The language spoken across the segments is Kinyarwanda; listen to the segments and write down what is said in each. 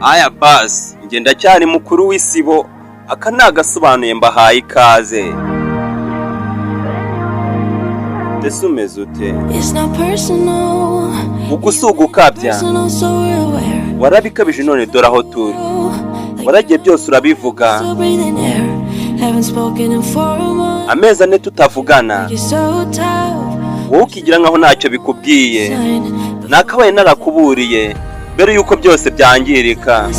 Aya basi ngenda cyane mukuru w'isibo aka nagasobanuye mbahaye ikaze. Ndetse umeze ute? Ugusuga ukabya warabikabije none dore aho turi, waragiye byose urabivuga. Amezi ane tutavugana, wowe ukigira nkaho ntacyo bikubwiye. Nakabaye narakuburiye mbere yuko byose byangirika.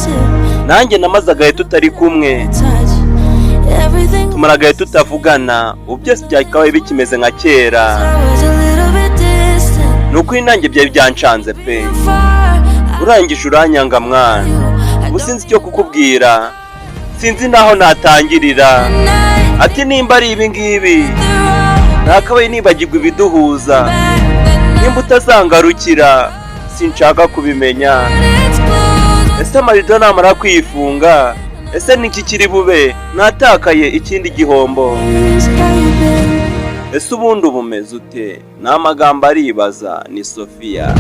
Nanjye namaze agahe tutari kumwe, tumara agahe tutavugana, ubu byose byakabaye bikimeze nka kera. Nukuri nanjye byari byancanze pe, urangije uranyanga mwana. Ubu sinzi icyo kukubwira, sinzi naho natangirira. Ati nimba ari ibi ngibi nakabaye nibagirwa ibiduhuza, nimba utazangarukira sinshaka kubimenya. Ese amarido namara kwifunga, ese niki kiri bube? Natakaye ikindi gihombo. Ese ubundi ubumeze ute? N'amagambo aribaza ni Sofia.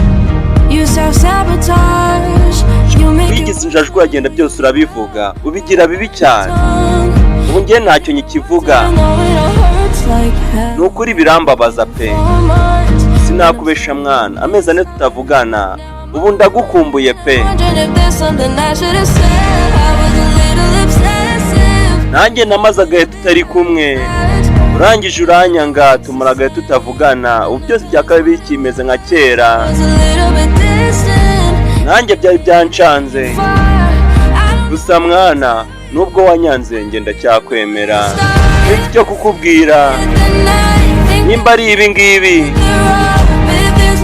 Wigeze injajwe agenda byose urabivuga, ubigira bibi cyane. Ubu ngiye ntacyo nkikivuga, nukuri birambabaza pe. Sinakubesha mwana, amezi ane tutavugana, ubu ndagukumbuye pe. Nanjye namaze agahe tutari kumwe, urangije uranyanga, tumara agahe tutavugana, ubu byose byakabaye bikimeze nka kera. Nanjye byari byancanze, gusa mwana nubwo wanyanze ngenda cyakwemera. Icyo kukubwira, nimba ari ibi ngibi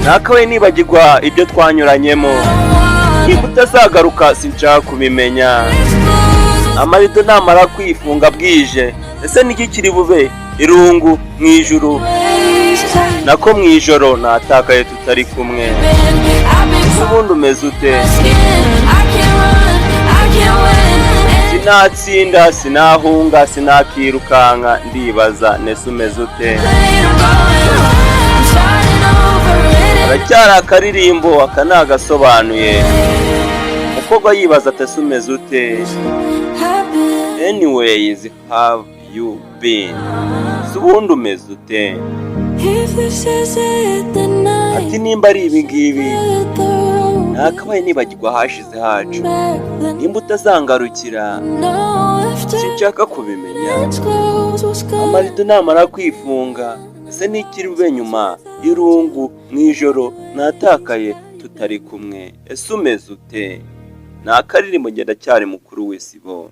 nakabaye nibagirwa ibyo twanyuranyemo. Nimba utazagaruka sinshaka kubimenya. Amarido namara kwifunga bwije, ese niki kiri bube? Irungu mwijuru nako mwijoro natakaye tutari kumwe. Ubundi umeze ute? Sinatsinda, sinahunga, sinakirukanka, ndibaza nese umeze ute? Aracyari akaririmbo aka nagasobanuye, umukobwa yibaza ati umeze ute? Anyways, have you been? Ubundi umeze ute? Ati nimba ari ibi ngibi nakabaye nibagirwa hashize hacu, nimba utazangarukira sinshaka kubimenya. Amarido namara kwifunga, ese nikiri bube nyuma y'irungu mwijoro natakaye tutari kumwe. Ese umeze ute? Nakaririmbo ngenda cyari mukuru w'isibo.